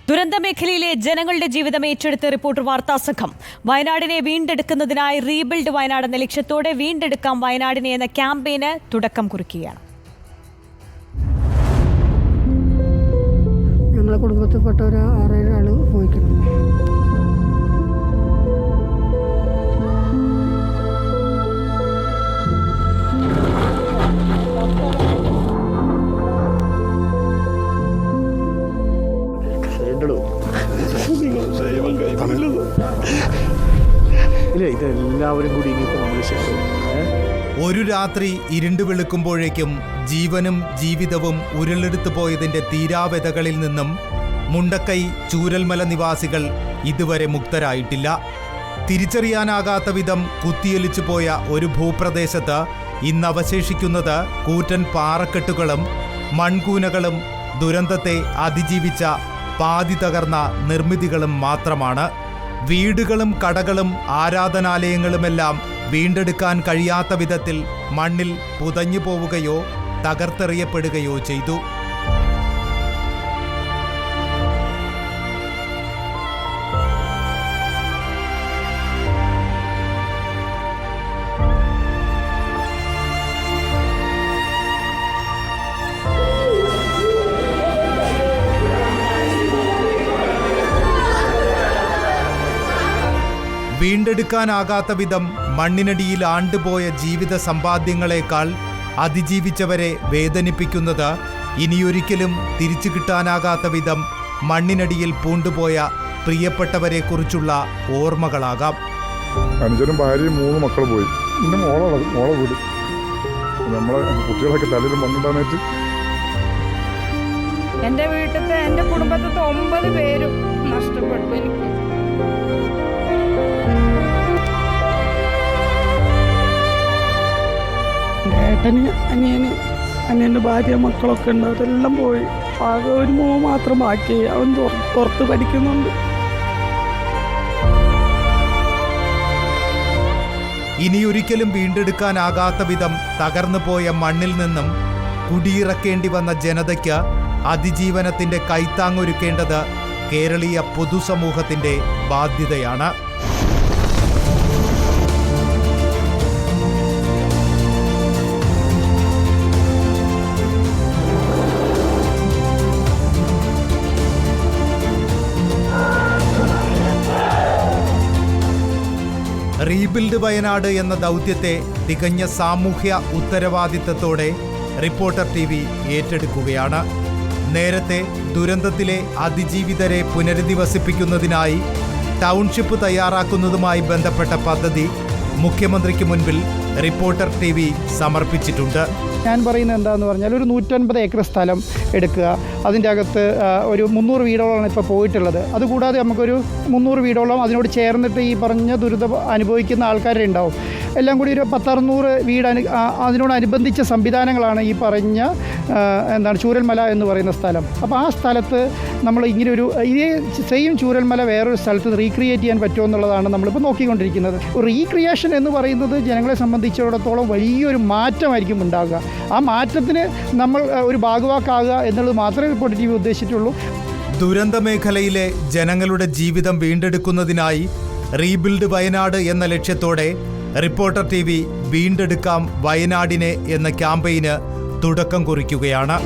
ദുരന്തമേഖലയിലെ ജനങ്ങളുടെ ജീവിതം ഏറ്റെടുത്ത് റിപ്പോർട്ടർ വാർത്താ സംഘം. വയനാടിനെ വീണ്ടെടുക്കുന്നതിനായി റീബിൽഡ് വയനാട് എന്ന ലക്ഷ്യത്തോടെ വീണ്ടെടുക്കാം വയനാടിനെ എന്ന ക്യാമ്പയിന് തുടക്കം കുറിക്കുകയാണ്. ഞങ്ങളെ കുടുംബത്തിൽപ്പെട്ട ഒരു 6-7 ആൾ പോയിട്ടുണ്ട്. ഒരു രാത്രി ഇരുണ്ടു വെളുക്കുമ്പോഴേക്കും ജീവനും ജീവിതവും ഉരുളെടുത്തു പോയതിന്റെ തീരാവ്യതകളിൽ നിന്നും മുണ്ടക്കൈ ചൂരൽമല നിവാസികൾ ഇതുവരെ മുക്തരായിട്ടില്ല. തിരിച്ചറിയാനാകാത്ത വിധം കുത്തിയൊലിച്ചു പോയ ഒരു ഭൂപ്രദേശത്ത് ഇന്ന് അവശേഷിക്കുന്നത് കൂറ്റൻ പാറക്കെട്ടുകളും മൺകൂനകളും ദുരന്തത്തെ അതിജീവിച്ച പാതി തകർന്ന നിർമ്മിതികളും മാത്രമാണ്. വീടുകളും കടകളും ആരാധനാലയങ്ങളുമെല്ലാം വീണ്ടെടുക്കാൻ കഴിയാത്ത വിധത്തിൽ മണ്ണിൽ പുതഞ്ഞു പോവുകയോ തകർത്തെറിയപ്പെടുകയോ ചെയ്തു. വീണ്ടെടുക്കാനാകാത്ത വിധം മണ്ണിനടിയിൽ ആണ്ടുപോയ ജീവിത സമ്പാദ്യങ്ങളെക്കാൾ അതിജീവിച്ചവരെ വേദനിപ്പിക്കുന്നത് ഇനിയൊരിക്കലും തിരിച്ചു കിട്ടാനാകാത്ത വിധം മണ്ണിനടിയിൽ പൂണ്ടുപോയ പ്രിയപ്പെട്ടവരെക്കുറിച്ചുള്ള ഓർമ്മകളാകാം. അനുജനും ഭാര്യയും 3 മക്കൾ പോയി. പിന്നെ മോളെ വീട് നമ്മളെ കുട്ടികളൊക്കെ തലയിൽ മണ്ണുണ്ടായിട്ട് എൻ്റെ വീട്ടിലത്തെ എൻ്റെ കുടുംബത്തിലത്തെ 9 പേരും നഷ്ടപ്പെട്ടു. എനിക്ക് ഏട്ടന് അനിയൻ്റെ ഭാര്യ മക്കളൊക്കെ ഉണ്ട്. അതെല്ലാം പോയി. ആകെ ഒരു മോൻ മാത്രം ബാക്കി. അവൻ പുറത്ത് പഠിക്കുന്നുണ്ട്. ഇനിയൊരിക്കലും വീണ്ടെടുക്കാനാകാത്ത വിധം തകർന്നു പോയ മണ്ണിൽ നിന്നും കുടിയിറക്കേണ്ടി വന്ന ജനതയ്ക്ക് അതിജീവനത്തിന്റെ കൈത്താങ്ങൊരുക്കേണ്ടത് കേരളീയ പൊതുസമൂഹത്തിന്റെ ബാധ്യതയാണ്. റീബിൽഡ് വയനാട് എന്ന ദൗത്യത്തെ തികഞ്ഞ സാമൂഹ്യ ഉത്തരവാദിത്തത്തോടെ റിപ്പോർട്ടർ TV ഏറ്റെടുക്കുകയാണ്. നേരത്തെ ദുരന്തത്തിലെ അതിജീവിതരെ പുനരധിവസിപ്പിക്കുന്നതിനായി ടൗൺഷിപ്പ് തയ്യാറാക്കുന്നതുമായി ബന്ധപ്പെട്ട പദ്ധതി മുഖ്യമന്ത്രിക്ക് മുൻപിൽ റിപ്പോർട്ടർ TV സമർപ്പിച്ചിട്ടുണ്ട്. ഞാൻ പറയുന്നത് എന്താണെന്ന് പറഞ്ഞാൽ ഒരു 150 ഏക്കർ സ്ഥലം എടുക്കുക. അതിൻ്റെ അകത്ത് ഒരു 300 വീടുകളാണ് ഇപ്പോൾ പോയിട്ടുള്ളത്. അതുകൂടാതെ നമുക്കൊരു 300 വീടോളം അതിനോട് ചേർന്നിട്ട് ഈ പറഞ്ഞ ദുരിതം അനുഭവിക്കുന്ന ആൾക്കാരെ ഉണ്ടാവും. എല്ലാം കൂടി ഒരു 10-600 വീട് അതിനോടനുബന്ധിച്ച സംവിധാനങ്ങളാണ് ഈ പറഞ്ഞ ചൂരൽമല എന്ന് പറയുന്ന സ്ഥലം. അപ്പോൾ ആ സ്ഥലത്ത് നമ്മൾ ഇങ്ങനെ ഒരു ഇതേ സെയിം ചൂരൽമല വേറൊരു സ്ഥലത്ത് റീക്രിയേറ്റ് ചെയ്യാൻ പറ്റുമോ എന്നുള്ളതാണ് നമ്മളിപ്പോൾ നോക്കിക്കൊണ്ടിരിക്കുന്നത്. റീക്രിയേഷൻ എന്ന് പറയുന്നത് ജനങ്ങളെ സംബന്ധിച്ചിടത്തോളം വലിയൊരു മാറ്റമായിരിക്കും ഉണ്ടാകുക. ആ മാറ്റത്തിന് നമ്മൾ ഒരു ഭാഗവാക്കാകുക എന്നുള്ളത് മാത്രമേ റിപ്പോർട്ടർ TV ഉദ്ദേശിച്ചിട്ടുള്ളൂ. ദുരന്ത മേഖലയിലെ ജനങ്ങളുടെ ജീവിതം വീണ്ടെടുക്കുന്നതിനായി റീബിൽഡ് വയനാട് എന്ന ലക്ഷ്യത്തോടെ റിപ്പോർട്ടർ TV വീണ്ടെടുക്കാം വയനാടിനെ എന്ന ക്യാമ്പയിന് തുടക്കം കുറിക്കുകയാണ്.